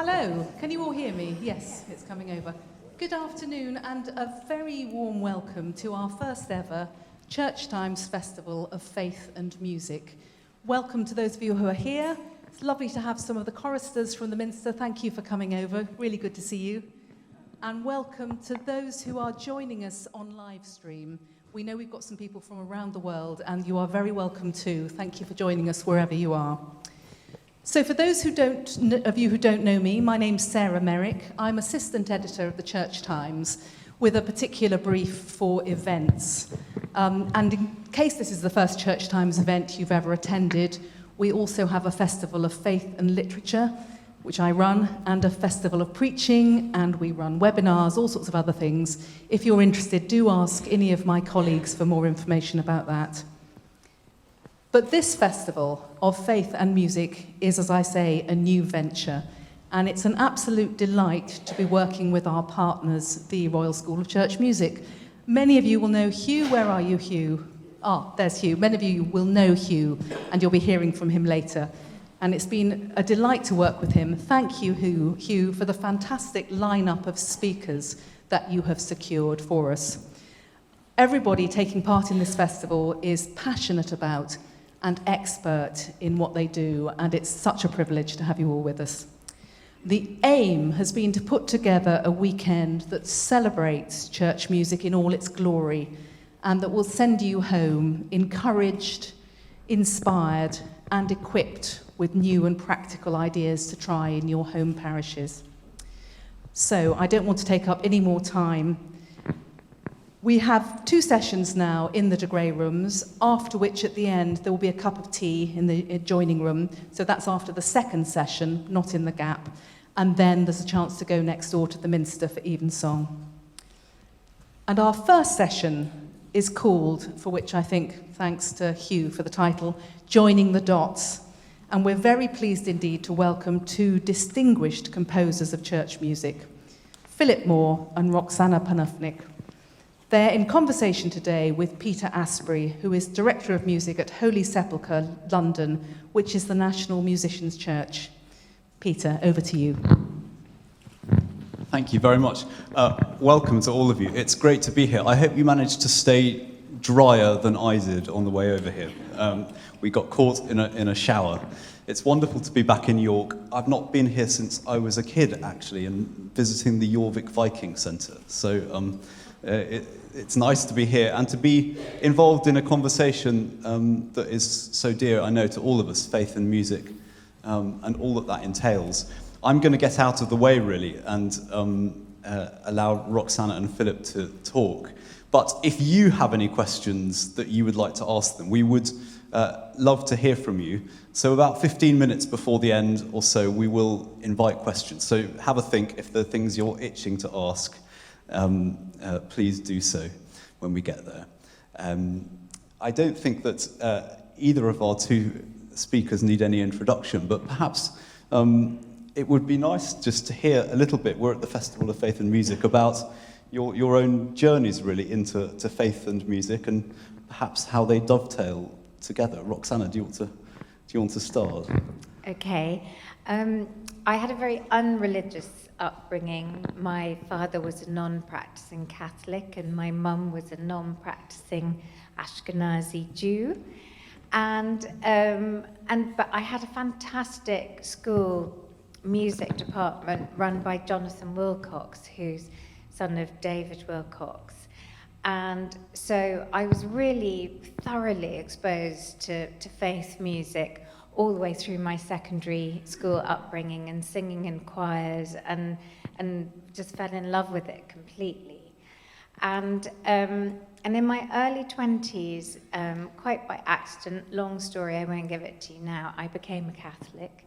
Hello, can you all hear me? Yes, it's coming over. Good afternoon and a very warm welcome to our first ever Church Times Festival of Faith and Music. Welcome to those of you who are here. It's lovely to have some of the choristers from the Minster. Thank you for coming over. Really good to see you. And welcome to those who are joining us on live stream. We know we've got some people from around the world, and you are very welcome too. Thank you for joining us wherever you are. So for those of you who don't know me, my name's Sarah Merrick. I'm assistant editor of the Church Times with a particular brief for events. And in case this is the first Church Times event you've ever attended, we also have a festival of faith and literature, which I run, and a festival of preaching, and we run webinars, all sorts of other things. If you're interested, do ask any of my colleagues for more information about that. But this festival of faith and music is, as I say, a new venture, and it's an absolute delight to be working with our partners, the Royal School of Church Music. Many of you will know Hugh. Where are you, Hugh? Ah, there's Hugh. Many of you will know Hugh, and you'll be hearing from him later. And it's been a delight to work with him. Thank you, Hugh, for the fantastic lineup of speakers that you have secured for us. Everybody taking part in this festival is passionate about and expert in what they do, and it's such a privilege to have you all with us. The aim has been to put together a weekend that celebrates church music in all its glory, and that will send you home encouraged, inspired, and equipped with new and practical ideas to try in your home parishes. So I don't want to take up any more time. We have 2 sessions now in the De Grey rooms, after which at the end there will be a cup of tea in the adjoining room. So that's after the second session, not in the gap. And then there's a chance to go next door to the Minster for evensong. And our first session is called, for which I think, thanks to Hugh for the title, Joining the Dots. And we're very pleased indeed to welcome 2 distinguished composers of church music, Philip Moore and Roxanna Panufnik. They're in conversation today with Peter Asprey, who is Director of Music at Holy Sepulchre, London, which is the National Musicians' Church. Peter, over to you. Thank you very much. Welcome to all of you. It's great to be here. I hope you managed to stay drier than I did on the way over here. We got caught in a shower. It's wonderful to be back in York. I've not been here since I was a kid, actually, and visiting the Jorvik Viking Centre. So it's nice to be here and to be involved in a conversation that is so dear, I know, to all of us, faith and music, and all that entails. I'm going to get out of the way, really, and allow Roxanna and Philip to talk. But if you have any questions that you would like to ask them, we would love to hear from you. So about 15 minutes before the end or so, we will invite questions. So have a think. If there are things you're itching to ask, please do so when we get there. I don't think that either of our 2 speakers need any introduction, but perhaps it would be nice just to hear a little bit. We're at the Festival of Faith and Music, about your own journeys really into faith and music, and perhaps how they dovetail together. Roxanna, do you want to start? Okay. I had a very unreligious upbringing. My father was a non-practicing Catholic, and my mum was a non-practicing Ashkenazi Jew. But I had a fantastic school music department run by Jonathan Wilcox, who's son of David Wilcox. And so I was really thoroughly exposed to faith music all the way through my secondary school upbringing, and singing in choirs, and just fell in love with it completely. And in my early 20s, quite by accident, long story, I won't give it to you now, I became a Catholic.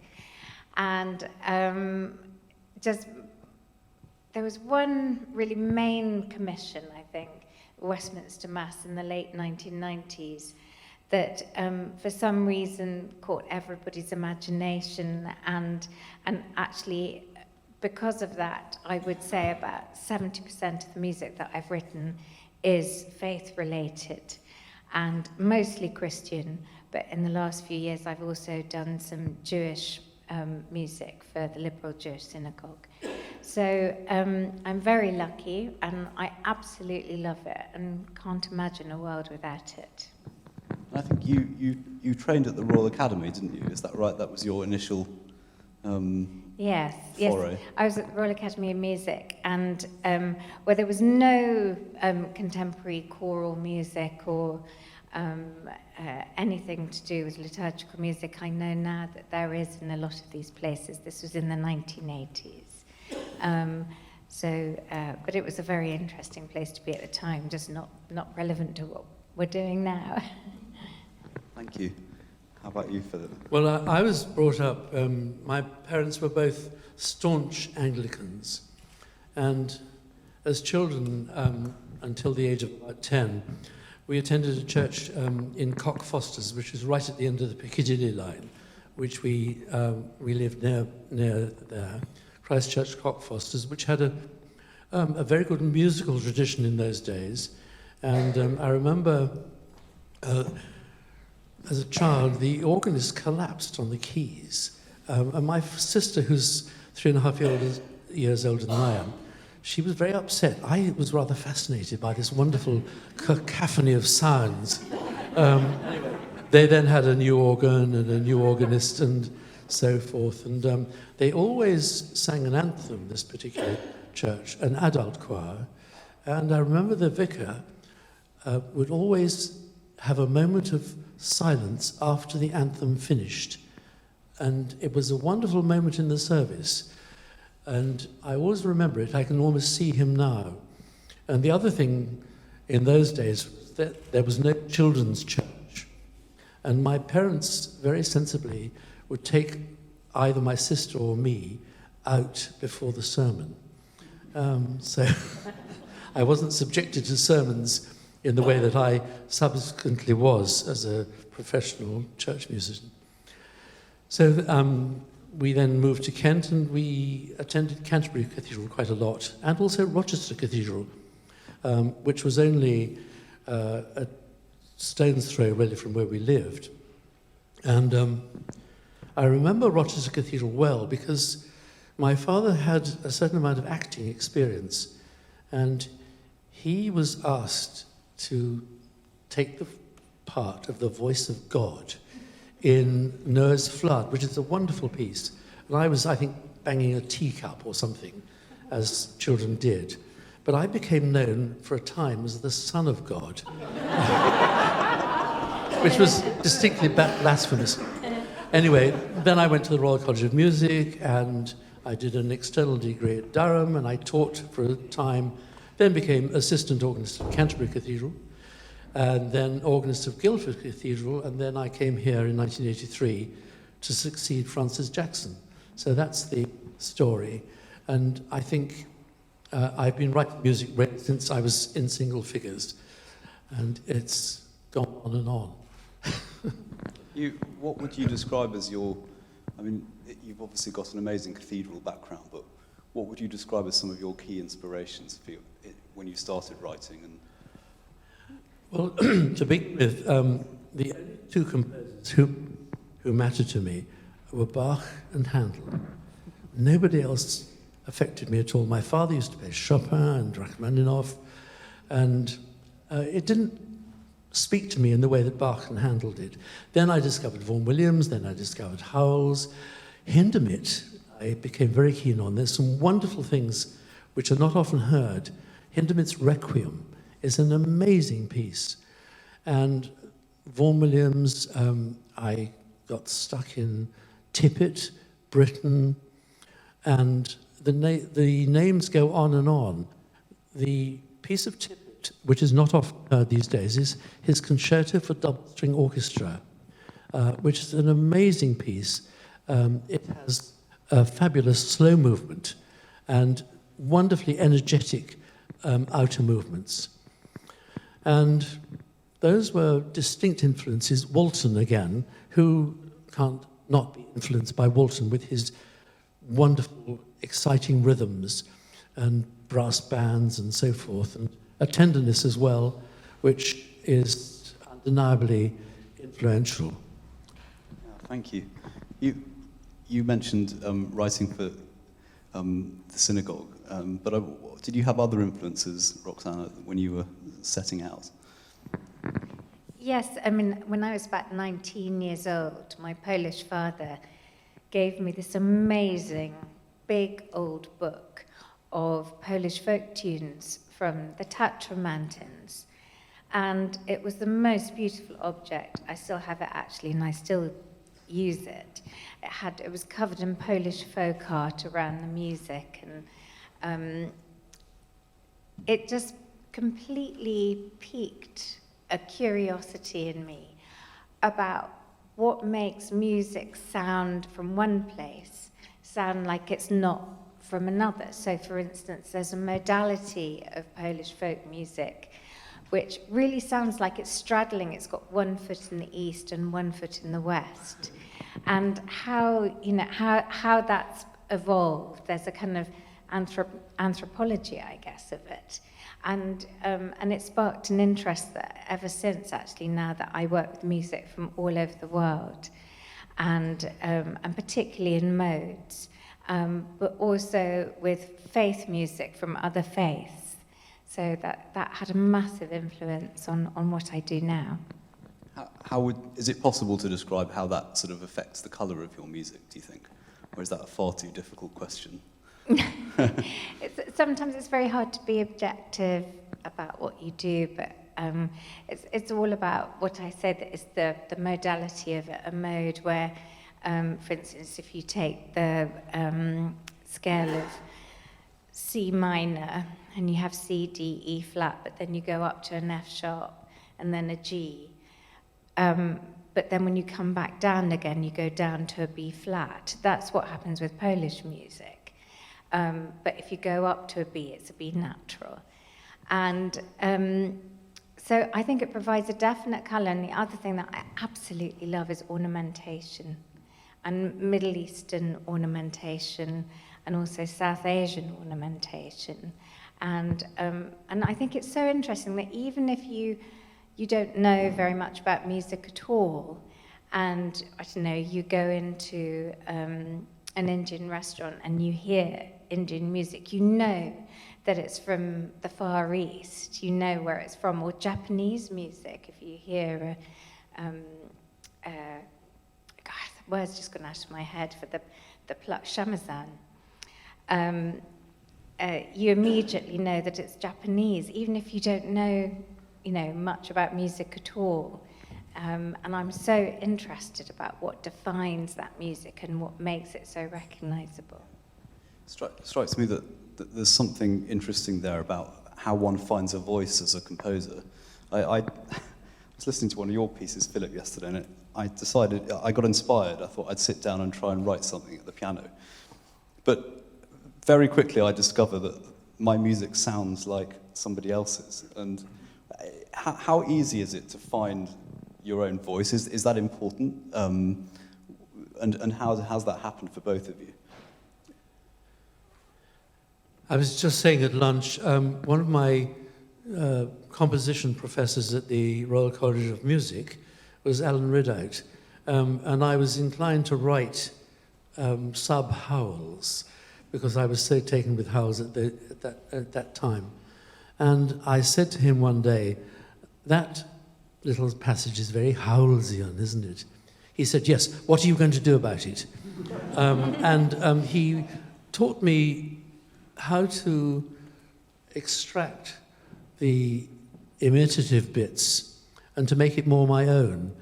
And there was one really main commission, I think, Westminster Mass in the late 1990s, that for some reason caught everybody's imagination, and actually because of that, I would say about 70% of the music that I've written is faith-related and mostly Christian, but in the last few years I've also done some Jewish music for the Liberal Jewish Synagogue. So I'm very lucky, and I absolutely love it, and can't imagine a world without it. I think you trained at the Royal Academy, didn't you? Is that right? That was your initial Yes. foray. I was at the Royal Academy of Music, and where there was no contemporary choral music or anything to do with liturgical music. I know now that there is in a lot of these places. This was in the 1980s. But it was a very interesting place to be at the time, just not relevant to what we're doing now. Thank you. How about you, Philip? Well, I was brought up, my parents were both staunch Anglicans, and as children, until the age of about 10, we attended a church in Cockfosters, which is right at the end of the Piccadilly line, which we lived near there, Christchurch Cockfosters, which had a very good musical tradition in those days. And I remember as a child, the organist collapsed on the keys. And my sister, who's 3.5 years older than I am, she was very upset. I was rather fascinated by this wonderful cacophony of sounds. They then had a new organ and a new organist and so forth. And they always sang an anthem, this particular church, an adult choir. And I remember the vicar would always have a moment of silence after the anthem finished. And it was a wonderful moment in the service. And I always remember it. I can almost see him now. And the other thing in those days was that there was no children's church. And my parents, very sensibly, would take either my sister or me out before the sermon. So I wasn't subjected to sermons in the way that I subsequently was as a professional church musician. So we then moved to Kent, and we attended Canterbury Cathedral quite a lot, and also Rochester Cathedral, which was only a stone's throw really from where we lived. And I remember Rochester Cathedral well because my father had a certain amount of acting experience, and he was asked to take the part of the voice of God in Noah's Flood, which is a wonderful piece. And I was, I think, banging a teacup or something, as children did. But I became known for a time as the Son of God, which was distinctly blasphemous. Anyway, then I went to the Royal College of Music, and I did an external degree at Durham, and I taught for a time, then became assistant organist at Canterbury Cathedral, and then organist of Guildford Cathedral, and then I came here in 1983 to succeed Francis Jackson. So that's the story. And I think I've been writing music since I was in single figures, and it's gone on and on. What would you describe as your, I mean, you've obviously got an amazing cathedral background, but what would you describe as some of your key inspirations for when you started writing? And Well, to begin with, the only two composers who mattered to me were Bach and Handel. Nobody else affected me at all. My father used to play Chopin and Rachmaninoff, and it didn't speak to me in the way that Bach and Handel did. Then I discovered Vaughan Williams, then I discovered Howells. Hindemith, I became very keen on. There's some wonderful things which are not often heard. Hindemith's Requiem is an amazing piece. And Vaughan Williams, I got stuck in Tippett, Britain, and the names go on and on. The piece of Tippett, which is not often heard these days, is his Concerto for Double-String Orchestra, which is an amazing piece. It has a fabulous slow movement and wonderfully energetic outer movements. And those were distinct influences. Walton, again, who can't not be influenced by Walton with his wonderful, exciting rhythms and brass bands and so forth, and a tenderness as well, which is undeniably influential. Thank you. you mentioned writing for the synagogue, but did you have other influences, Roxanna, when you were setting out? Yes, I mean, when I was about 19 years old, my Polish father gave me this amazing, big old book of Polish folk tunes from the Tatra Mountains. And it was the most beautiful object. I still have it actually, and I still use it. It was covered in Polish folk art around the music, and it just completely piqued a curiosity in me about what makes music sound from one place sound like it's not from another. So, for instance, there's a modality of Polish folk music which really sounds like it's straddling. It's got one foot in the east and one foot in the west. And how that's evolved. There's a kind of anthropology, I guess, of it. And it sparked an interest that ever since, actually, now that I work with music from all over the world, and particularly in modes, but also with faith music from other faiths. So that had a massive influence on what I do now. Is it possible to describe how that sort of affects the colour of your music, do you think? Or is that a far too difficult question? Sometimes it's very hard to be objective about what you do, but it's all about what I said, that is the modality of it, a mode where, for instance, if you take the scale of C minor, and you have C, D, E flat, but then you go up to an F sharp and then a G. But then when you come back down again, you go down to a B flat. That's what happens with Polish music. But if you go up to a B, it's a B natural. And so I think it provides a definite colour. And the other thing that I absolutely love is ornamentation, and Middle Eastern ornamentation, and also South Asian ornamentation. And I think it's so interesting that even if you don't know very much about music at all, and I don't know, you go into an Indian restaurant and you hear Indian music, you know that it's from the Far East, you know where it's from. Or Japanese music, if you hear God, the word's just gone out of my head for the pluck shamisen. You immediately know that it's Japanese, even if you don't know, much about music at all. And I'm so interested about what defines that music and what makes it so recognizable. Strikes me that there's something interesting there about how one finds a voice as a composer. I was listening to one of your pieces, Philip, yesterday, and I got inspired. I thought I'd sit down and try and write something at the piano. But very quickly I discover that my music sounds like somebody else's. And how easy is it to find your own voice? Is that important? And how's that happened for both of you? I was just saying at lunch, one of my composition professors at the Royal College of Music was Alan Ridout, and I was inclined to write sub-howls, because I was so taken with howls at that time. And I said to him one day, that little passage is very Howlsian, isn't it? He said, yes, what are you going to do about it? And he taught me how to extract the imitative bits and to make it more my own.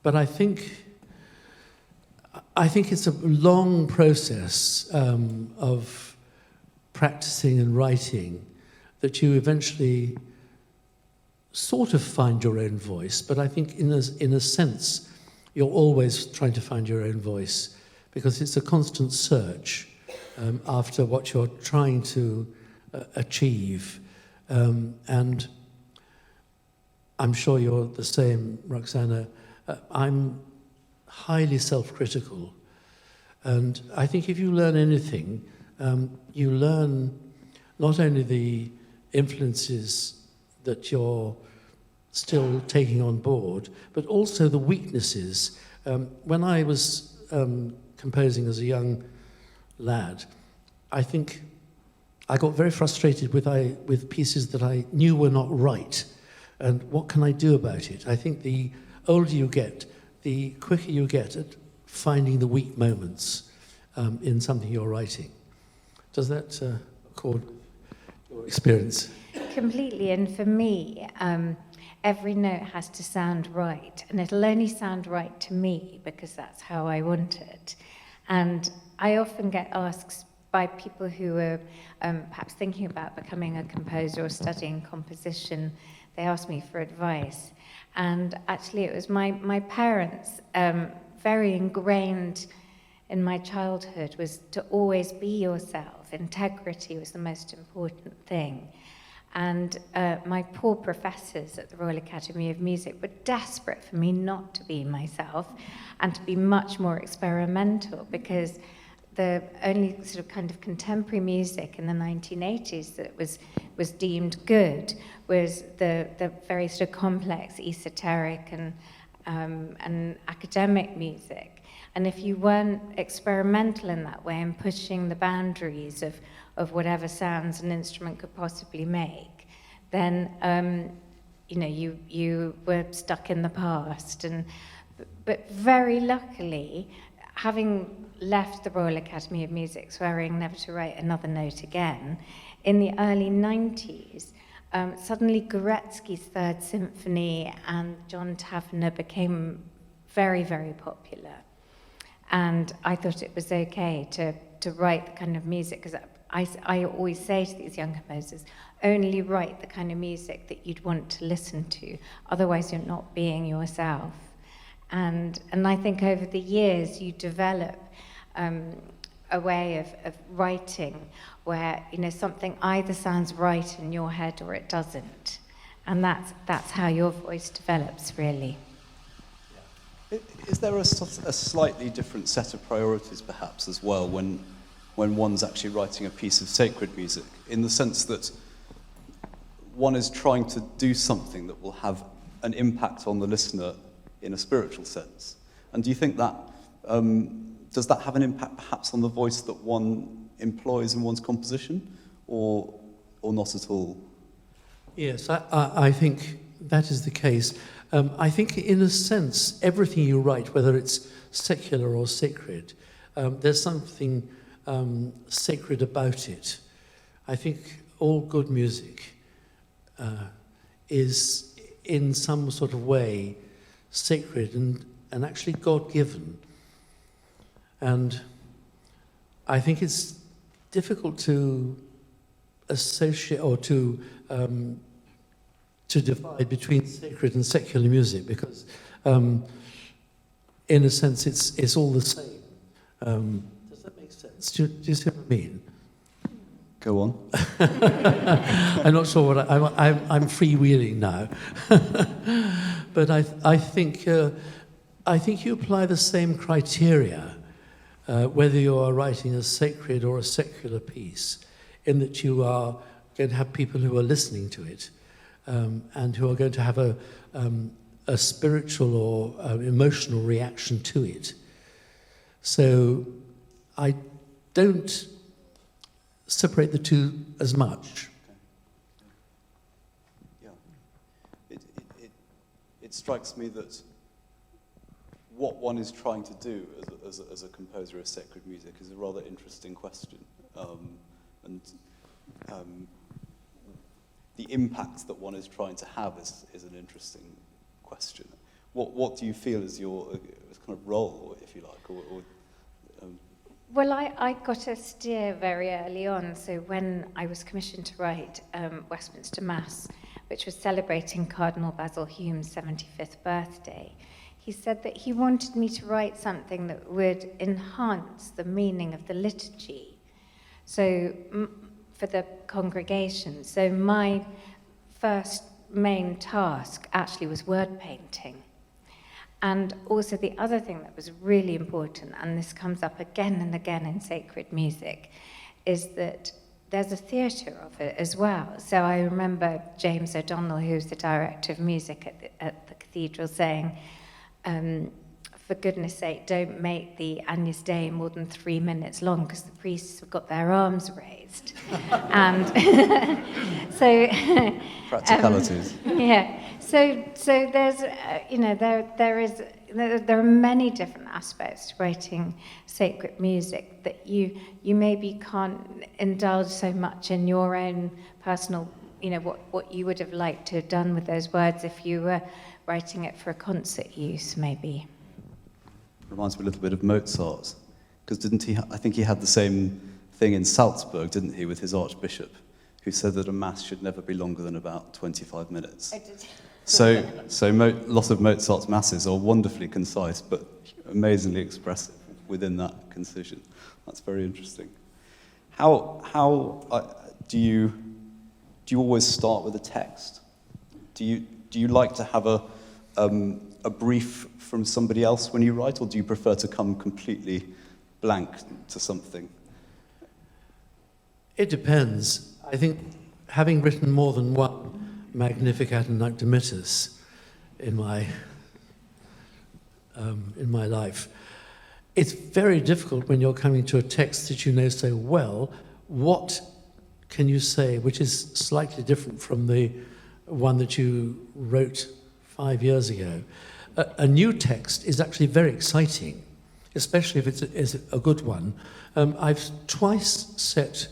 But I think it's a long process of practicing and writing that you eventually sort of find your own voice. But I think in a sense, you're always trying to find your own voice, because it's a constant search after what you're trying to achieve. And I'm sure you're the same, Roxanna. I'm highly self-critical. And I think if you learn anything, you learn not only the influences that you're still taking on board, but also the weaknesses. When I was composing as a young lad, I think I got very frustrated with pieces that I knew were not right. And what can I do about it? I think the older you get, the quicker you get at finding the weak moments in something you're writing. Does that accord with your experience? Completely. And for me, every note has to sound right. And it'll only sound right to me because that's how I want it. And I often get asked by people who are perhaps thinking about becoming a composer or studying composition, they ask me for advice. And actually it was my parents, very ingrained in my childhood, was to always be yourself. Integrity was the most important thing. And my poor professors at the Royal Academy of Music were desperate for me not to be myself and to be much more experimental, because the only sort of kind of contemporary music in the 1980s that was deemed good was the very sort of complex, esoteric and academic music. And if you weren't experimental in that way and pushing the boundaries of whatever sounds an instrument could possibly make, then you were stuck in the past. But very luckily, having left the Royal Academy of Music, swearing never to write another note again, in the early 90s, suddenly Goretzky's Third Symphony and John Tavener became very, very popular. And I thought it was okay to write the kind of music, because I always say to these young composers, only write the kind of music that you'd want to listen to, otherwise you're not being yourself. And I think over the years you develop a way of writing where something either sounds right in your head or it doesn't, and that's how your voice develops, really. Is there a slightly different set of priorities, perhaps, as well, when one's actually writing a piece of sacred music, in the sense that one is trying to do something that will have an impact on the listener in a spiritual sense? And do you think that, does that have an impact perhaps on the voice that one employs in one's composition, or not at all? Yes, I think that is the case. I think in a sense, everything you write, whether it's secular or sacred, there's something sacred about it. I think all good music is in some sort of way sacred and actually God-given. And I think it's difficult to associate or to divide between sacred and secular music, because in a sense it's all the same. Does that make sense? Do you see what I mean? Go on. I'm not sure what I'm freewheeling now. But I think you apply the same criteria whether you are writing a sacred or a secular piece, in that you are going to have people who are listening to it and who are going to have a spiritual or emotional reaction to it. So I don't separate the two as much. Yeah. It strikes me that what one is trying to do as a composer of sacred music is a rather interesting question. The impact that one is trying to have is an interesting question. What do you feel is your kind of role, if you like? Well, I got a steer very early on. So when I was commissioned to write Westminster Mass, which was celebrating Cardinal Basil Hume's 75th birthday, he said that he wanted me to write something that would enhance the meaning of the liturgy. So for the congregation. So my first main task actually was word painting. And also the other thing that was really important, and this comes up again and again in sacred music, is that there's a theatre of it as well. So I remember James O'Donnell, who's the director of music at the cathedral, saying, for goodness sake, don't make the Agnus Dei more than 3 minutes long, because the priests have got their arms raised. And so... Practicalities. Yeah. So there's, there are many different aspects to writing sacred music that you maybe can't indulge so much in your own personal, what you would have liked to have done with those words if you were writing it for a concert use, maybe. Reminds me a little bit of Mozart, because didn't he? I think he had the same thing in Salzburg, didn't he, with his archbishop, who said that a mass should never be longer than about 25 minutes. I did. So lots of Mozart's masses are wonderfully concise, but amazingly expressive within that concision. That's very interesting. How do you always start with a text? Do you like to have a brief from somebody else when you write, or do you prefer to come completely blank to something? It depends. I think having written more than one Magnificat and Noctimittis in my life, it's very difficult when you're coming to a text that you know so well. What can you say which is slightly different from the one that you wrote 5 years ago? A new text is actually very exciting, especially if it's a good one. I've twice set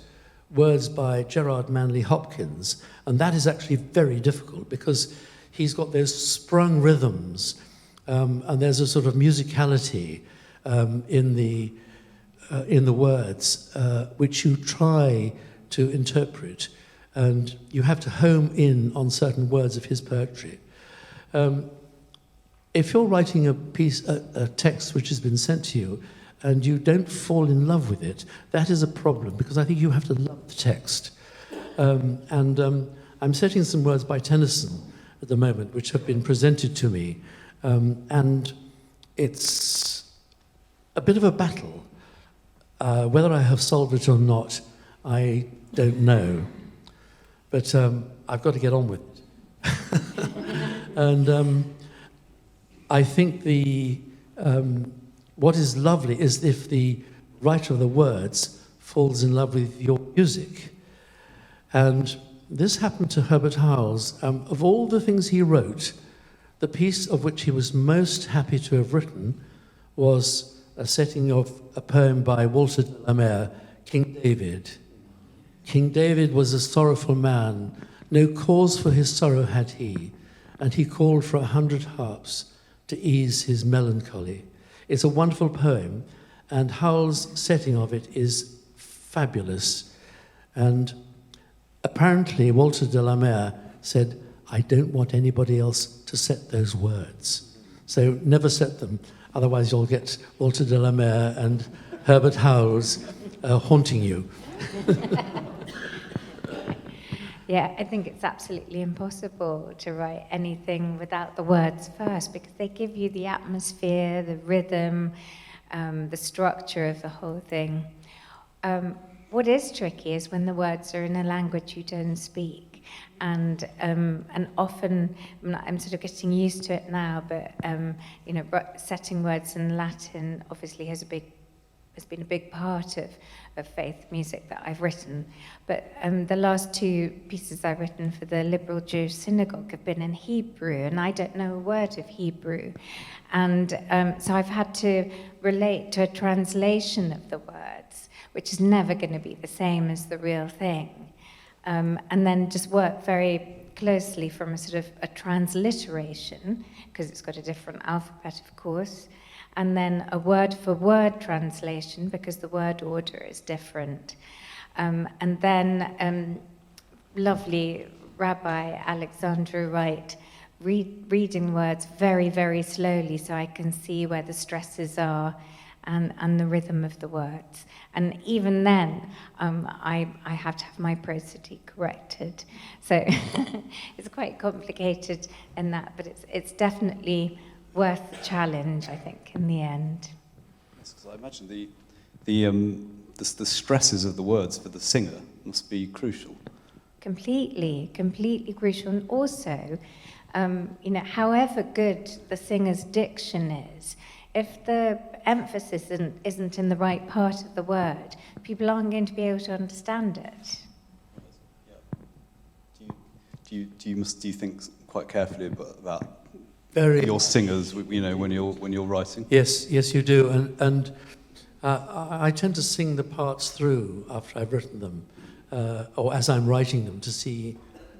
words by Gerard Manley Hopkins, and that is actually very difficult because he's got those sprung rhythms, and there's a sort of musicality in the words which you try to interpret, and you have to home in on certain words of his poetry. If you're writing a text which has been sent to you, and you don't fall in love with it, that is a problem, because I think you have to love the text. I'm setting some words by Tennyson at the moment, which have been presented to me, and it's a bit of a battle. Whether I have solved it or not, I don't know. But I've got to get on with it. And I think what is lovely is if the writer of the words falls in love with your music. And this happened to Herbert Howells. Of all the things he wrote, the piece of which he was most happy to have written was a setting of a poem by Walter de la Mare, King David. King David was a sorrowful man, no cause for his sorrow had he, and he called for 100 harps to ease his melancholy. It's a wonderful poem, and Howells' setting of it is fabulous. And apparently Walter de la Mare said, I don't want anybody else to set those words. So never set them, otherwise you'll get Walter de la Mare and Herbert Howells haunting you. Yeah, I think it's absolutely impossible to write anything without the words first, because they give you the atmosphere, the rhythm, the structure of the whole thing. What is tricky is when the words are in a language you don't speak, and often I'm sort of getting used to it now. But setting words in Latin obviously has been a big part of faith music that I've written. But the last two pieces I've written for the Liberal Jewish Synagogue have been in Hebrew, and I don't know a word of Hebrew. And so I've had to relate to a translation of the words, which is never going to be the same as the real thing. And then just work very closely from a sort of a transliteration, because it's got a different alphabet, of course, and then a word-for-word translation, because the word order is different. And then lovely Rabbi Alexandra Wright reading words very, very slowly so I can see where the stresses are and the rhythm of the words. And even then, I have to have my prosody corrected. So it's quite complicated in that, but it's definitely worth the challenge, I think, in the end. Yes, because I imagine the stresses of the words for the singer must be crucial. Completely crucial. And also, however good the singer's diction is, if the emphasis isn't in the right part of the word, people aren't going to be able to understand it. Do you think quite carefully about Very. your singers, when you're writing? Yes, you do, and I tend to sing the parts through after I've written them, or as I'm writing them, to see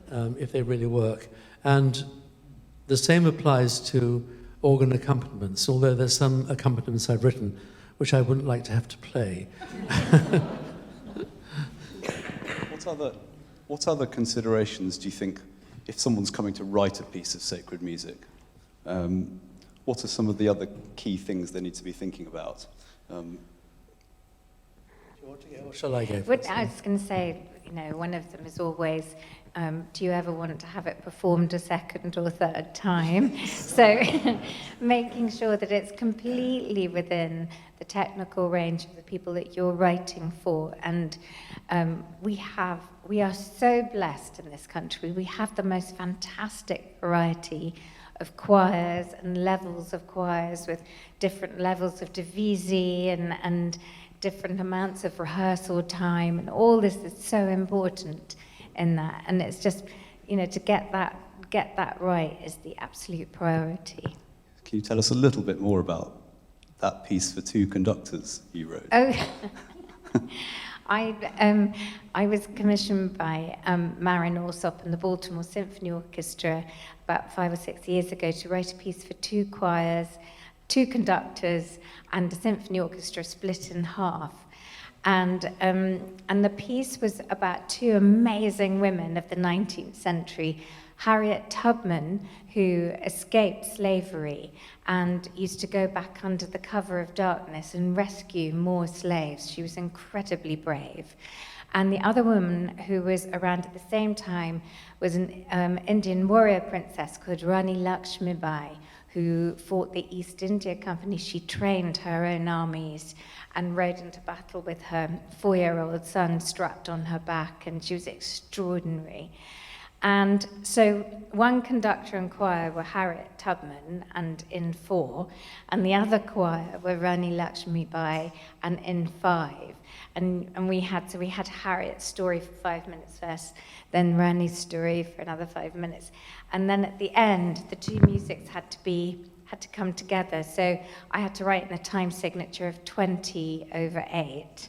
if they really work. And the same applies to organ accompaniments, although there's some accompaniments I've written which I wouldn't like to have to play. What other considerations do you think, if someone's coming to write a piece of sacred music, what are some of the other key things they need to be thinking about? Do you want to go, or shall I go? I was going to say, one of them is always, do you ever want to have it performed a second or third time? So making sure that it's completely within the technical range of the people that you're writing for. And we are so blessed in this country. We have the most fantastic variety of choirs and levels of choirs with different levels of divisi and different amounts of rehearsal time, and all this is so important in that. And it's just, to get that right is the absolute priority. Can you tell us a little bit more about that piece for two conductors you wrote? Oh, I was commissioned by Marin Alsop and the Baltimore Symphony Orchestra about 5 or 6 years ago to write a piece for two choirs, two conductors, and a symphony orchestra split in half. And the piece was about two amazing women of the 19th century, Harriet Tubman, who escaped slavery and used to go back under the cover of darkness and rescue more slaves. She was incredibly brave. And the other woman who was around at the same time was an Indian warrior princess called Rani Lakshmibai, who fought the East India Company. She trained her own armies and rode into battle with her 4-year-old son strapped on her back, and she was extraordinary. And so one conductor and choir were Harriet Tubman and in 4, and the other choir were Rani Lakshmibai and in 5. And we had Harriet's story for 5 minutes first, then Rani's story for another 5 minutes. And then at the end, the two musics had to come together. So I had to write in a time signature of 20/8.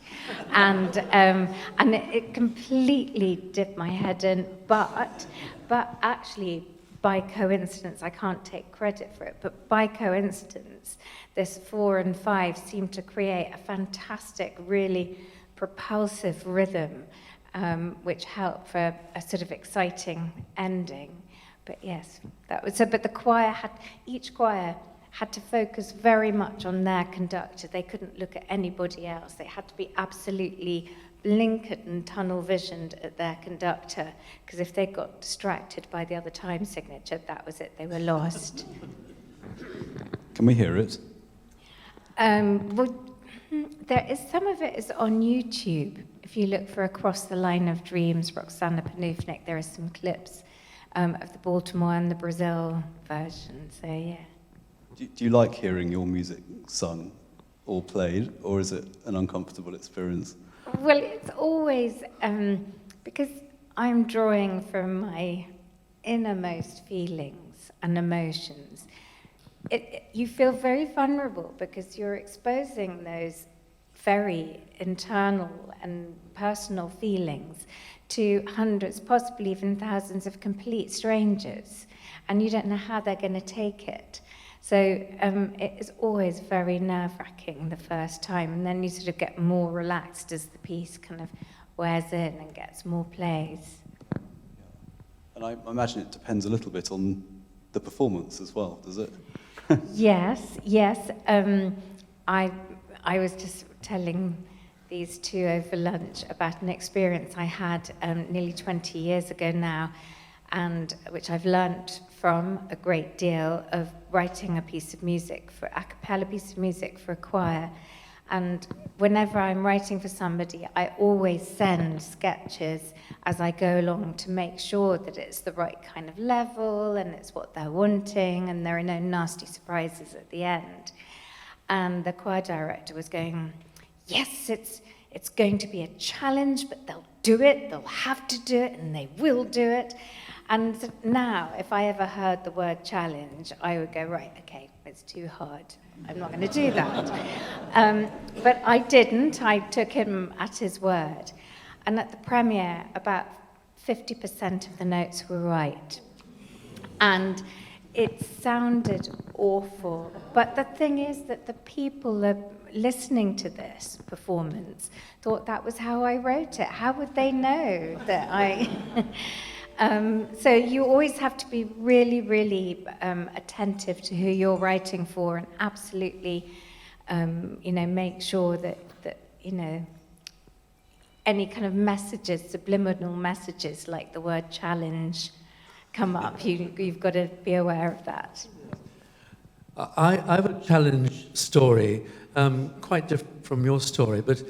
And it completely dipped my head in, but actually, by coincidence, I can't take credit for it, but by coincidence, this 4 and 5 seemed to create a fantastic, really propulsive rhythm, which helped for a sort of exciting ending. But yes, that was so. But each choir had to focus very much on their conductor. They couldn't look at anybody else. They had to be absolutely blinkered and tunnel visioned at their conductor, because if they got distracted by the other time signature, that was it. They were lost. Can we hear it? Well, there is some of it is on YouTube. If you look for Across the Line of Dreams, Roxanna Panufnik, there are some clips of the Baltimore and the Brazil version. So yeah. Do you like hearing your music sung or played, or is it an uncomfortable experience? Well, it's always because I'm drawing from my innermost feelings and emotions. You feel very vulnerable because you're exposing those very internal and personal feelings to hundreds, possibly even thousands of complete strangers, and you don't know how they're going to take it. So it is always very nerve-wracking the first time, and then you sort of get more relaxed as the piece kind of wears in and gets more plays. And I imagine it depends a little bit on the performance as well, does it? Yes. I was just telling these two over lunch about an experience I had nearly 20 years ago now, and which I've learnt from a great deal of writing a piece of music, a cappella piece of music for a choir. And whenever I'm writing for somebody, I always send sketches as I go along to make sure that it's the right kind of level and it's what they're wanting and there are no nasty surprises at the end. and the choir director was going, yes, it's going to be a challenge, but they'll do it, they'll have to do it, and they will do it. And now, if I ever heard the word challenge, I would go, right, okay, it's too hard. I'm not going to do that. But I didn't. I took him at his word. And at the premiere, about 50% of the notes were right. And it sounded awful. But the thing is that the people listening to this performance thought that was how I wrote it. How would they know that I... So you always have to be really, really attentive to who you're writing for, and absolutely, make sure that any kind of messages, subliminal messages like the word challenge come up. You've got to be aware of that. I have a challenge story, quite different from your story, but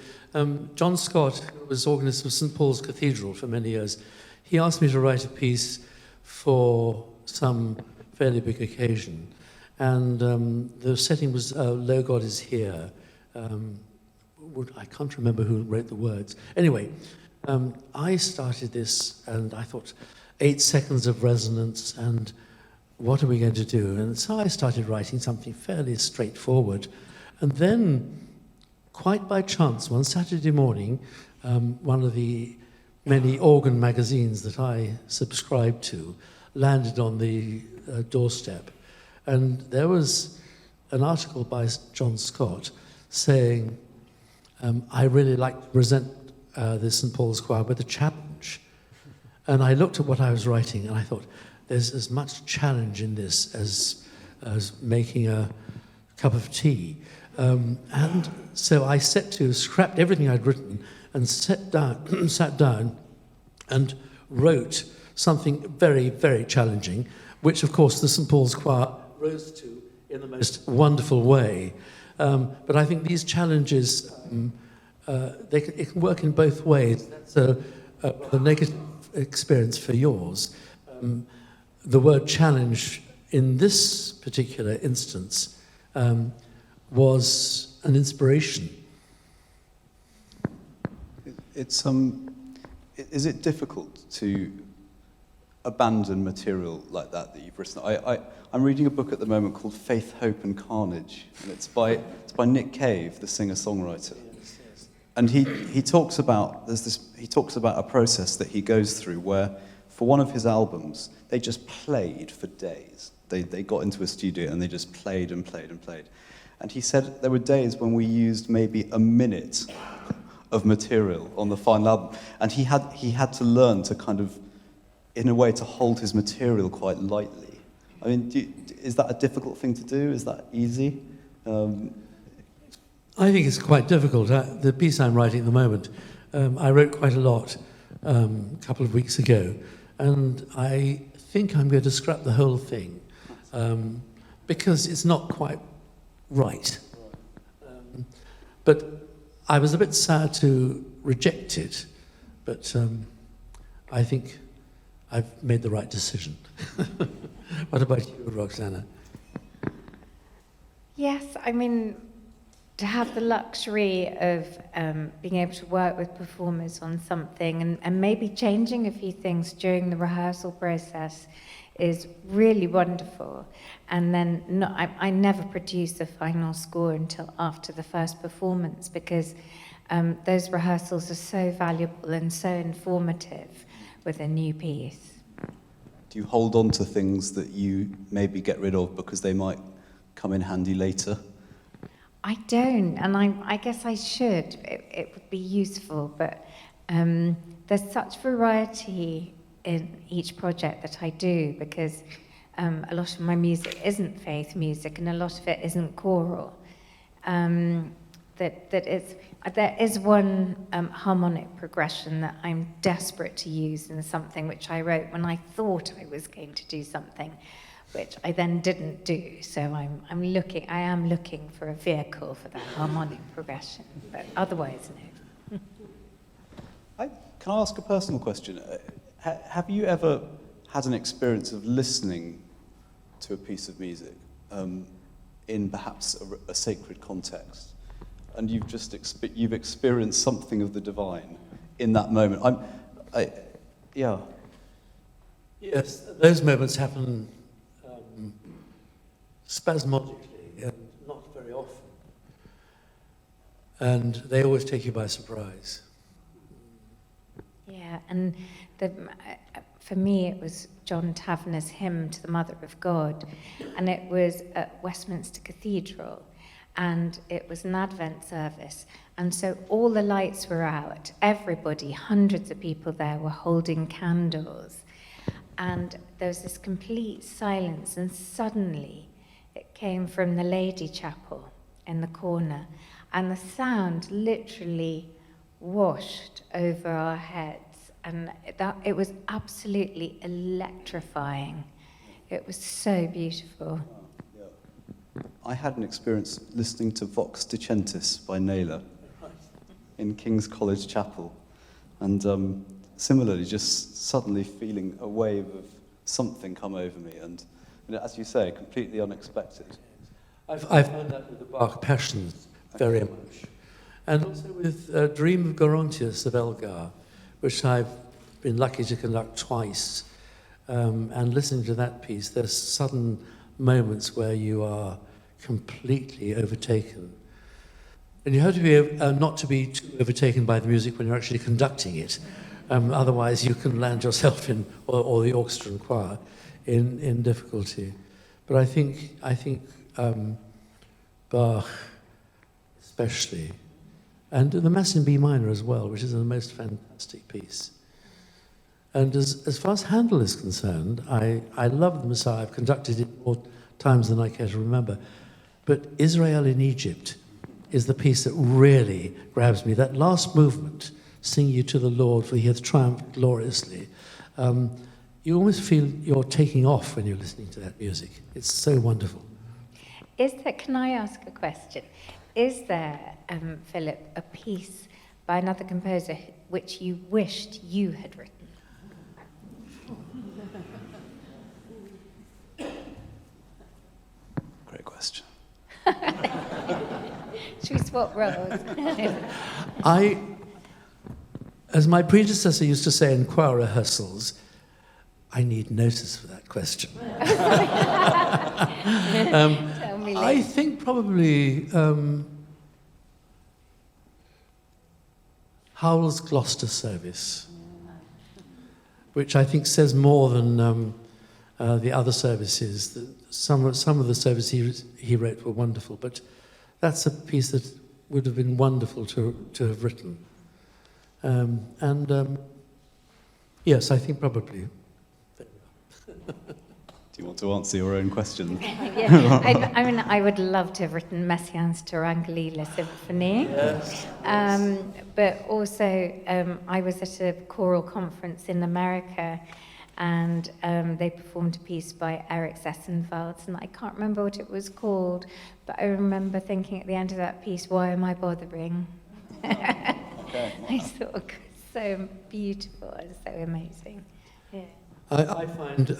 John Scott, who was organist of St. Paul's Cathedral for many years, he asked me to write a piece for some fairly big occasion. And the setting was Lo God is Here. I can't remember who wrote the words. Anyway, I started this and I thought, 8 seconds of resonance, and what are we going to do? And so I started writing something fairly straightforward. And then, quite by chance, one Saturday morning, one of the many organ magazines that I subscribed to landed on the doorstep. And there was an article by John Scott saying, I really like to present the St. Paul's Choir with a challenge. And I looked at what I was writing and I thought, there's as much challenge in this as making a cup of tea. And so I scrapped everything I'd written and sat down and wrote something very, very challenging, which, of course, the St. Paul's Choir rose to in the most wonderful way. But I think these challenges, it can work in both ways. That's a negative experience for yours. The word challenge in this particular instance was an inspiration. Is it difficult to abandon material like that you've written? I'm reading a book at the moment called Faith, Hope and Carnage, and it's by Nick Cave, the singer-songwriter. And he talks about a process that he goes through where, for one of his albums, they just played for days. They got into a studio and they just played and played and played. And he said there were days when we used maybe a minute of material on the final album, and he had to learn to kind of, in a way, to hold his material quite lightly. I mean, is that a difficult thing to do? Is that easy? I think it's quite difficult. The piece I'm writing at the moment, I wrote quite a lot a couple of weeks ago, and I think I'm going to scrap the whole thing because it's not quite right. But I was a bit sad to reject it, but I think I've made the right decision. What about you, Roxanna? Yes, I mean, to have the luxury of being able to work with performers on something and maybe changing a few things during the rehearsal process is really wonderful. And then I never produce a final score until after the first performance, because those rehearsals are so valuable and so informative with a new piece. Do you hold on to things that you maybe get rid of because they might come in handy later? I don't, and I guess I should. It would be useful, but there's such variety in each project that I do, because a lot of my music isn't faith music and a lot of it isn't choral. There is one harmonic progression that I'm desperate to use in something which I wrote when I thought I was going to do something, which I then didn't do. So I am looking for a vehicle for that harmonic progression, but otherwise, no. Can I ask a personal question? Have you ever had an experience of listening to a piece of music in perhaps a sacred context, and you've experienced something of the divine in that moment. Yeah. Yes, those moments happen spasmodically and not very often. And they always take you by surprise. Yeah, and for me it was John Taverner's hymn to the Mother of God, and it was at Westminster Cathedral, and it was an Advent service, and so all the lights were out, everybody, hundreds of people there were holding candles, and there was this complete silence, and suddenly it came from the Lady Chapel in the corner, and the sound literally washed over our heads, and it was absolutely electrifying. It was so beautiful. I had an experience listening to Vox Decentis by Naylor in King's College Chapel, and similarly just suddenly feeling a wave of something come over me, and as you say, completely unexpected. I found that with the Bach Passions very much. And also with Dream of Gerontius of Elgar, which I've been lucky to conduct twice. And listening to that piece, there's sudden moments where you are completely overtaken. And you have to be not to be too overtaken by the music when you're actually conducting it. Otherwise, you can land yourself in, or the orchestra and choir, in difficulty. But I think Bach, especially, and the Mass in B minor as well, which is the most fantastic piece. And as far as Handel is concerned, I love the Messiah. I've conducted it more times than I care to remember. But Israel in Egypt is the piece that really grabs me. That last movement, sing you to the Lord, for he hath triumphed gloriously. You almost feel you're taking off when you're listening to that music. It's so wonderful. Can I ask a question? Is there, Philip, a piece by another composer which you wished you had written? Great question. Should we swap roles? As my predecessor used to say in choir rehearsals, I need notice for that question. Tell me I later. think probably Howell's Gloucester service, which I think says more than the other services. Some of the services he wrote were wonderful, but that's a piece that would have been wonderful to have written. Yes, I think probably. Do you want to answer your own question? Yeah, I mean, I would love to have written Messiaens Terangeli Symphony. Yes. But also, I was at a choral conference in America, and they performed a piece by Eric Sessenwald, and I can't remember what it was called, but I remember thinking at the end of that piece, why am I bothering? Okay. I thought it was so beautiful and so amazing. Yeah. I find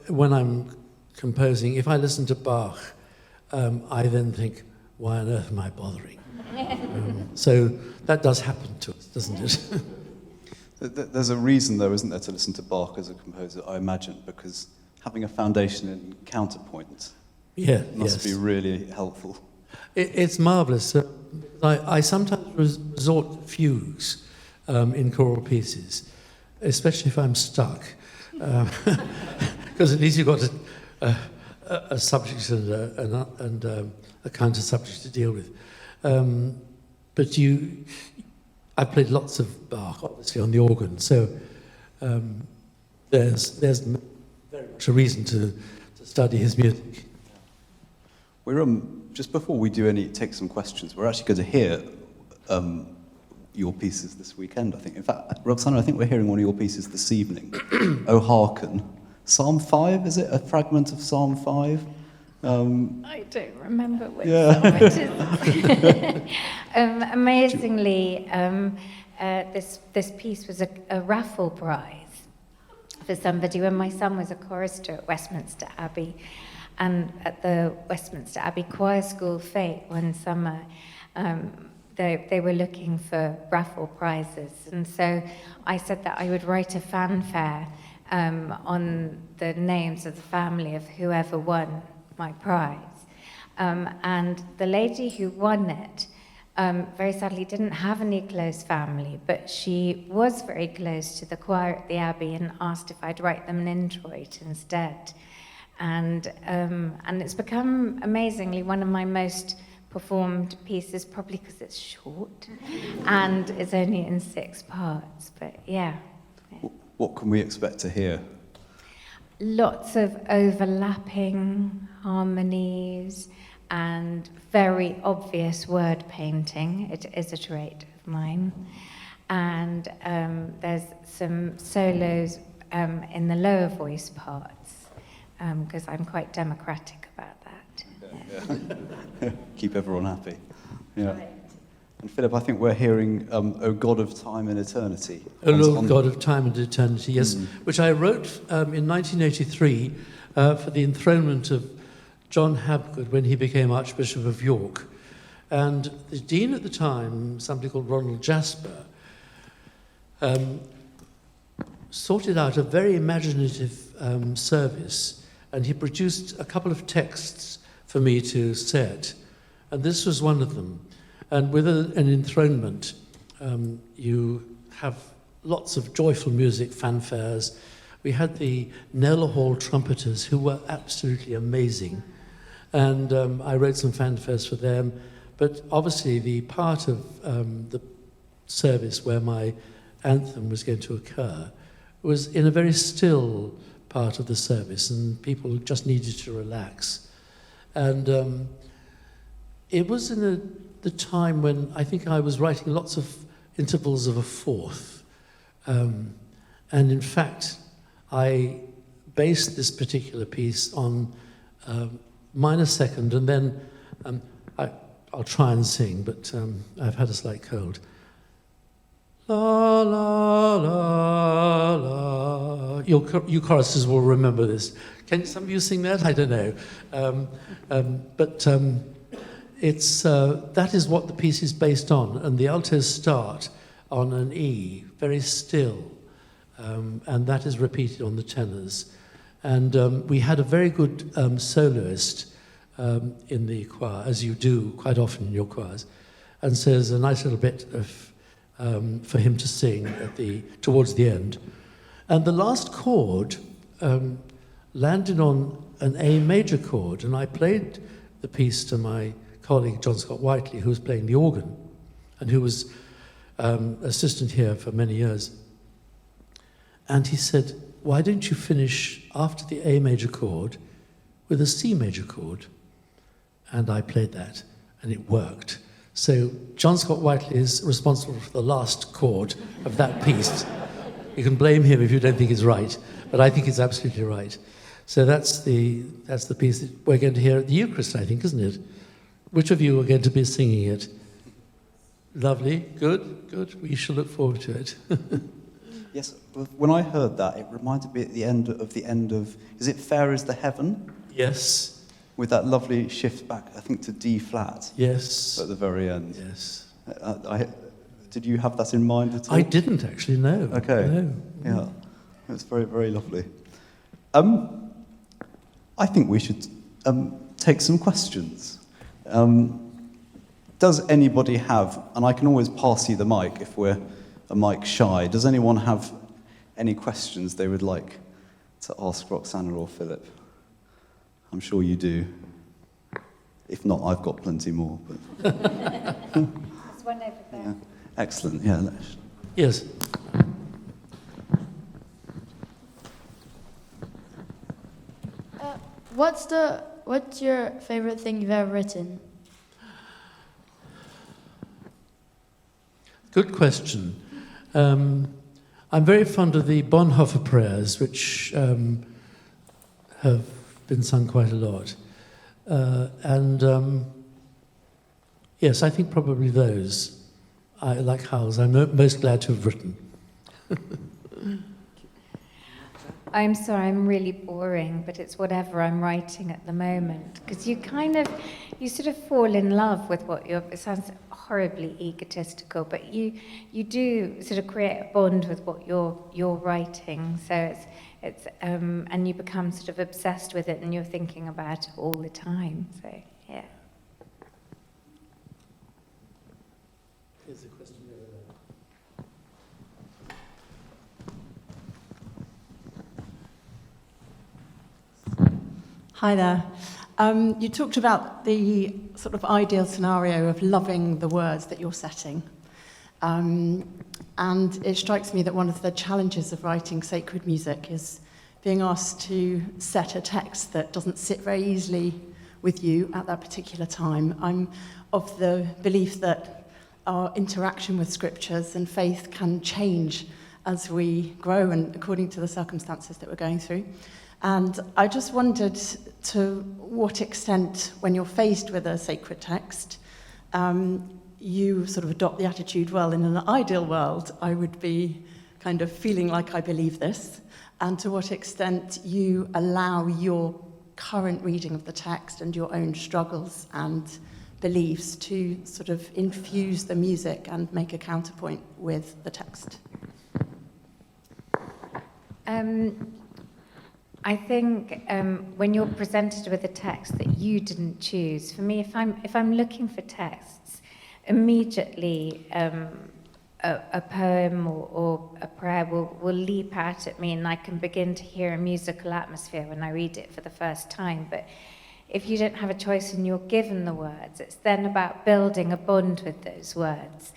when I'm composing, if I listen to Bach, I then think, why on earth am I bothering? So that does happen to us, doesn't it? There's a reason, though, isn't there, to listen to Bach as a composer, I imagine, because having a foundation in counterpoint must be really helpful. It's marvellous. I sometimes resort to fugues in choral pieces, especially if I'm stuck. Because at least you've got a subject and a counter subject to deal with. But I've played lots of Bach, obviously, on the organ, so there's very much a reason to study his music. We're just before we take some questions, we're actually going to hear your pieces this weekend, I think. In fact, Roxanna, I think we're hearing one of your pieces this evening. Oh, Hearken. Psalm 5, is it? A fragment of Psalm 5? I don't remember which song it is. Amazingly, this piece was a raffle prize for somebody when my son was a chorister at Westminster Abbey. and at the Westminster Abbey Choir School fete one summer, they were looking for raffle prizes, and so I said that I would write a fanfare on the names of the family of whoever won my prize. And the lady who won it, very sadly didn't have any close family, but she was very close to the choir at the Abbey and asked if I'd write them an introit instead. And it's become amazingly one of my most performed pieces, probably because it's short and it's only in 6 parts, but yeah. What can we expect to hear? Lots of overlapping harmonies and very obvious word painting. It is a trait of mine. And there's some solos in the lower voice parts, because I'm quite democratic about that. Yeah. Keep everyone happy. Yeah. Right. And Philip, I think we're hearing O God of Time and Eternity. O Lord God of Time and Eternity, yes, which I wrote in 1983 for the enthronement of John Habgood when he became Archbishop of York. And the dean at the time, somebody called Ronald Jasper, sorted out a very imaginative service, and he produced a couple of texts for me to set, and this was one of them. And with an enthronement, you have lots of joyful music, fanfares. We had the Nella Hall trumpeters, who were absolutely amazing, and I wrote some fanfares for them. But obviously the part of the service where my anthem was going to occur was in a very still part of the service, and people just needed to relax. And it was in the time when I think I was writing lots of intervals of a fourth. And in fact, I based this particular piece on minor second, and then I'll try and sing, but I've had a slight cold. La, la, la, la. You choristers will remember this. Can some of you sing that? I don't know. It's that is what the piece is based on, and the altos start on an E, very still, and that is repeated on the tenors. And we had a very good soloist in the choir, as you do quite often in your choirs, and so there's a nice little bit of for him to sing towards the end. And the last chord landed on an A major chord, and I played the piece to my colleague John Scott Whiteley, who was playing the organ, and who was assistant here for many years. And he said, why don't you finish after the A major chord with a C major chord? And I played that, and it worked. So John Scott Whiteley is responsible for the last chord of that piece. You can blame him if you don't think it's right, but I think it's absolutely right. So that's the piece that we're going to hear at the Eucharist, I think, isn't it? Which of you are going to be singing it? Lovely, good. We shall look forward to it. Yes, when I heard that, it reminded me at the end of, is it Fair is the Heaven? Yes. With that lovely shift back, I think, to D flat. Yes. At the very end. Yes. Did you have that in mind at all? I didn't actually, no. Okay. No. Yeah, it was very, very lovely. I think we should take some questions. Does anybody have, and I can always pass you the mic if we're a mic shy, does anyone have any questions they would like to ask Roxanna or Philip? I'm sure you do. If not, I've got plenty more. But There's one over there. Yeah. Excellent, yeah. Yes. What's your favourite thing you've ever written? Good question. I'm very fond of the Bonhoeffer prayers, which have been sung quite a lot. Yes, I think probably those. I like Howells. I'm most glad to have written. I'm sorry, I'm really boring, but it's whatever I'm writing at the moment. Because you sort of fall in love with it sounds horribly egotistical, but you do sort of create a bond with what you're writing. So it's and you become sort of obsessed with it, and you're thinking about it all the time. So yeah. Here's a question over there. Hi there. You talked about the sort of ideal scenario of loving the words that you're setting. And it strikes me that one of the challenges of writing sacred music is being asked to set a text that doesn't sit very easily with you at that particular time. I'm of the belief that our interaction with scriptures and faith can change as we grow and according to the circumstances that we're going through. And I just wondered to what extent, when you're faced with a sacred text, you sort of adopt the attitude, well, in an ideal world, I would be kind of feeling like I believe this, and to what extent you allow your current reading of the text and your own struggles and beliefs to sort of infuse the music and make a counterpoint with the text. I think when you're presented with a text that you didn't choose, for me, if I'm looking for texts, immediately a poem or a prayer will leap out at me, and I can begin to hear a musical atmosphere when I read it for the first time. But if you don't have a choice and you're given the words, it's then about building a bond with those words.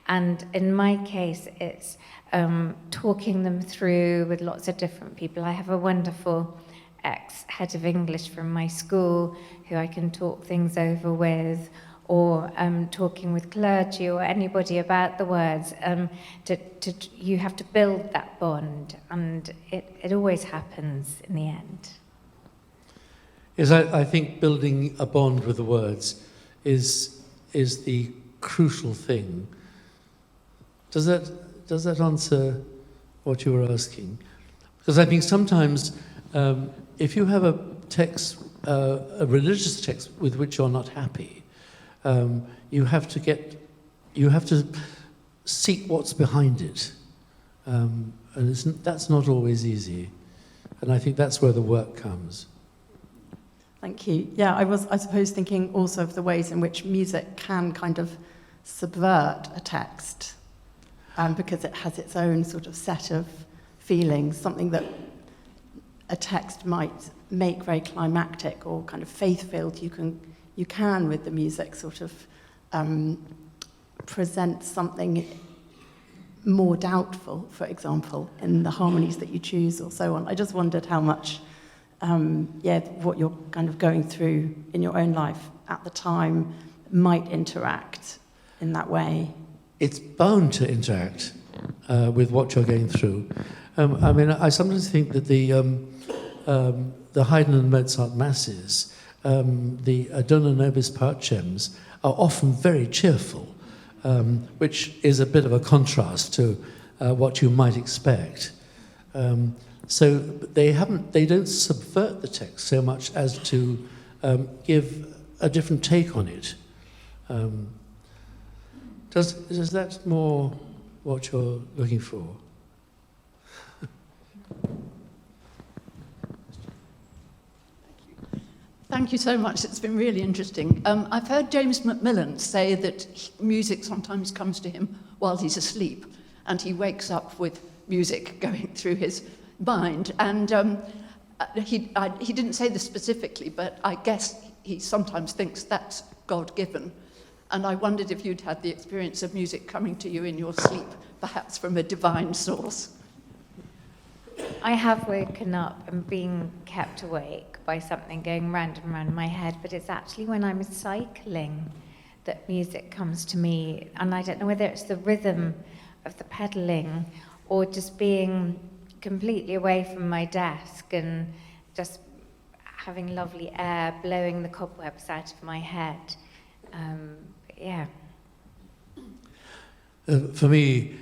And in my case, it's talking them through with lots of different people. I have a wonderful ex-head of English from my school who I can talk things over with, or talking with clergy or anybody about the words. You have to build that bond, and it always happens in the end. Yes, I think building a bond with the words is the crucial thing. Does that answer what you were asking? Because I think sometimes if you have a text, a religious text with which you're not happy, you have to seek what's behind it, and that's not always easy. And I think that's where the work comes. Thank you. Yeah, I suppose, thinking also of the ways in which music can kind of subvert a text, because it has its own sort of set of feelings, something that a text might make very climactic or kind of faith-filled. You can with the music sort of present something more doubtful, for example, in the harmonies that you choose or so on. I just wondered how much what you're kind of going through in your own life at the time might interact in that way. It's bound to interact with what you're going through. I mean, I sometimes think that the Haydn and Mozart masses, the Dona Nobis Pacems, are often very cheerful, which is a bit of a contrast to what you might expect. So they don't subvert the text so much as to give a different take on it. Is that more what you're looking for? Thank you so much. It's been really interesting. I've heard James Macmillan say that music sometimes comes to him while he's asleep, and he wakes up with music going through his mind. And he didn't say this specifically, but I guess he sometimes thinks that's God-given. And I wondered if you'd had the experience of music coming to you in your sleep, perhaps from a divine source. I have woken up and been kept awake by something going round and round my head, but it's actually when I'm cycling that music comes to me, and I don't know whether it's the rhythm of the pedalling or just being completely away from my desk and just having lovely air blowing the cobwebs out of my head. Yeah. For me,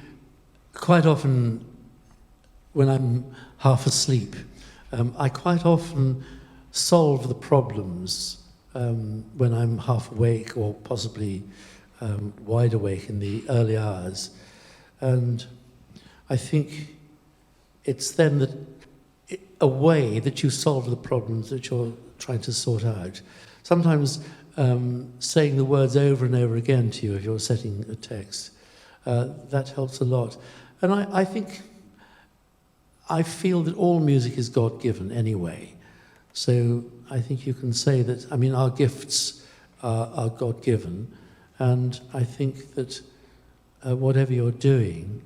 quite often when I'm half asleep. I quite often solve the problems when I'm half awake or possibly wide awake in the early hours. And I think it's then a way that you solve the problems that you're trying to sort out. Sometimes saying the words over and over again to you if you're setting a text, that helps a lot. And I feel that all music is God-given anyway. So I think you can say that, our gifts are God-given. And I think that whatever you're doing,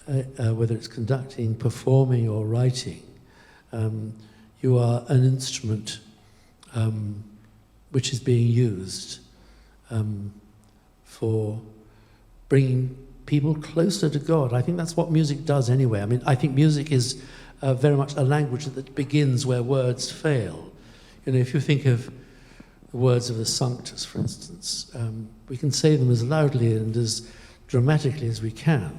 whether it's conducting, performing, or writing, you are an instrument which is being used for bringing people closer to God. I think that's what music does anyway. I think music is very much a language that begins where words fail. If you think of the words of the Sanctus, for instance, we can say them as loudly and as dramatically as we can,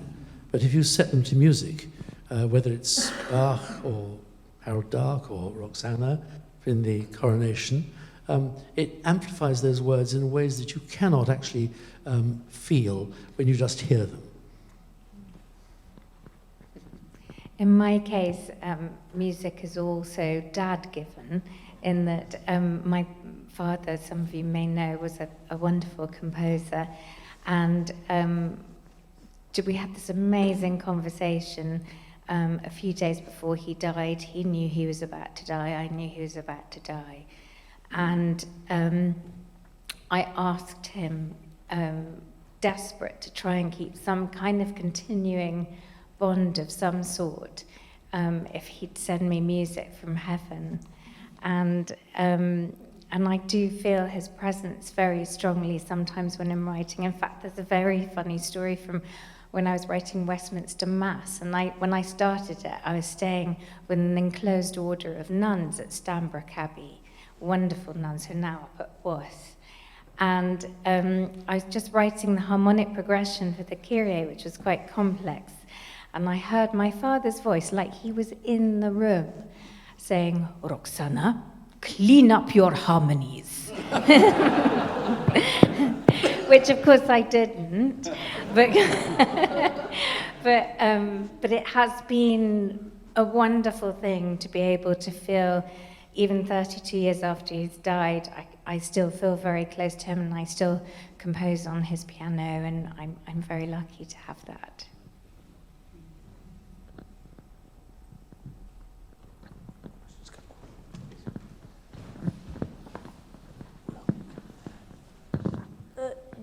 but if you set them to music, whether it's Bach or Harold Dark or Roxanna in the Coronation, it amplifies those words in ways that you cannot actually feel when you just hear them. In my case, music is also dad-given, in that my father, some of you may know, was a wonderful composer, and we had this amazing conversation a few days before he died. He knew he was about to die, I knew he was about to die, and I asked him, desperate to try and keep some kind of continuing bond of some sort, if he'd send me music from heaven. And I do feel his presence very strongly sometimes when I'm writing. In fact, there's a very funny story from when I was writing Westminster Mass, and when I started it, I was staying with an enclosed order of nuns at Stanbrook Abbey, wonderful nuns who are now up at Worth. And I was just writing the harmonic progression for the Kyrie, which was quite complex, and I heard my father's voice, like he was in the room, saying, "Roxanna, clean up your harmonies." Which of course I didn't, but but it has been a wonderful thing to be able to feel, even 32 years after he's died, I still feel very close to him, and I still compose on his piano, and I'm very lucky to have that.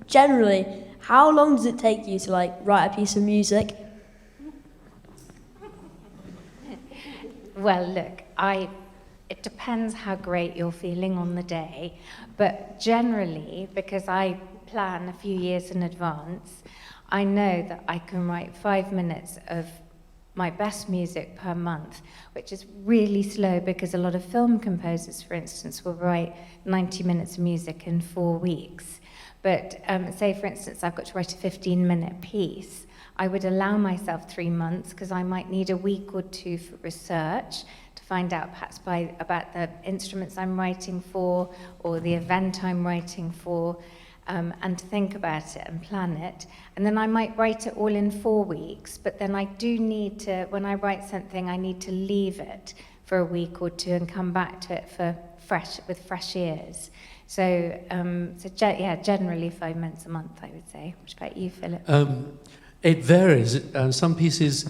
Generally, how long does it take you to write a piece of music? Well, look, it depends how great you're feeling on the day, but generally, because I plan a few years in advance, I know that I can write 5 minutes of my best music per month, which is really slow because a lot of film composers, for instance, will write 90 minutes of music in 4 weeks. But say, for instance, I've got to write a 15-minute piece. I would allow myself 3 months because I might need a week or two for research to find out perhaps about the instruments I'm writing for or the event I'm writing for, and to think about it and plan it. And then I might write it all in 4 weeks, but then I do need to, when I write something, I need to leave it for a week or two and come back to it with fresh ears. So, generally 5 minutes a month, I would say. What about you, Philip? It varies. Some pieces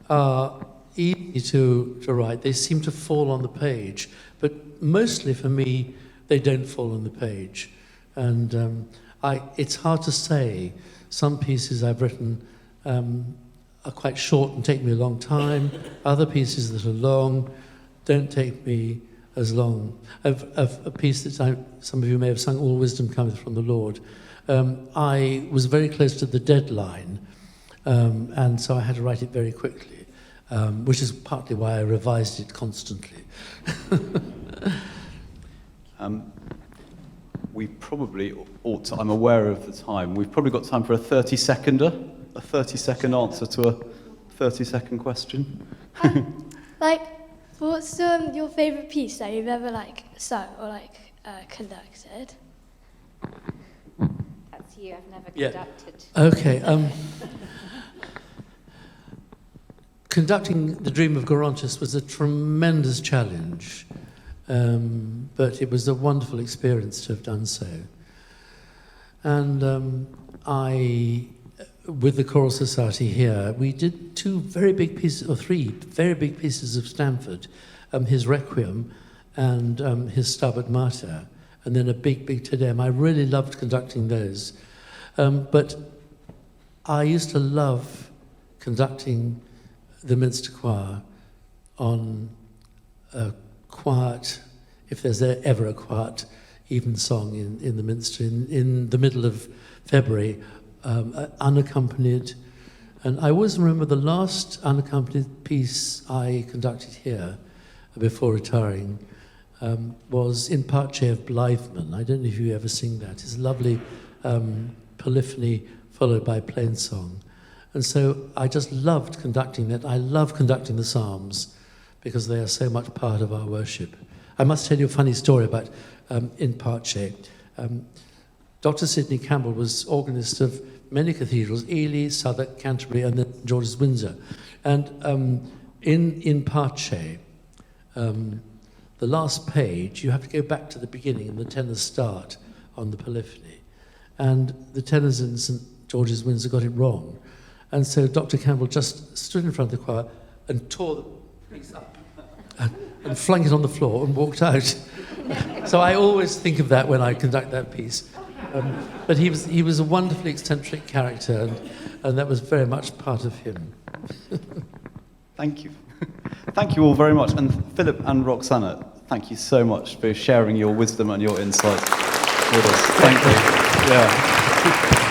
are easy to write. They seem to fall on the page. But mostly for me, they don't fall on the page. And it's hard to say. Some pieces I've written are quite short and take me a long time. Other pieces that are long don't take me as long. A piece that some of you may have sung, All Wisdom Cometh from the Lord. I was very close to the deadline, and so I had to write it very quickly, which is partly why I revised it constantly. We probably ought to, I'm aware of the time, we've probably got time for a 30-second answer to a 30-second question. Like, what's your favourite piece that you've ever sung or conducted? That's you. I've never Yeah. conducted. Okay. Conducting The Dream of Gerontis was a tremendous challenge, but it was a wonderful experience to have done so. And with the Choral Society here, we did three very big pieces of Stanford, his Requiem and his Stabat Mater, and then a big Te Deum. I really loved conducting those. But I used to love conducting the Minster Choir on a quiet, if there's ever a quiet evensong in the Minster, in the middle of February, unaccompanied. And I always remember the last unaccompanied piece I conducted here before retiring was In Parce of Blytheman. I don't know if you ever sing that. It's a lovely polyphony followed by plain song. And so I just loved conducting that. I love conducting the Psalms because they are so much part of our worship. I must tell you a funny story about In Parce. Dr. Sidney Campbell was organist of many cathedrals, Ely, Southwark, Canterbury, and then George's Windsor. And in Parce, the last page, you have to go back to the beginning and the tenors start on the polyphony. And the tenors in St. George's Windsor got it wrong. And so Dr. Campbell just stood in front of the choir and tore the piece up and flung it on the floor and walked out. So I always think of that when I conduct that piece. But he was a wonderfully eccentric character, and that was very much part of him. Thank you. Thank you all very much. And Philip and Roxanna, thank you so much for sharing your wisdom and your insight with us. Thank you. Yeah.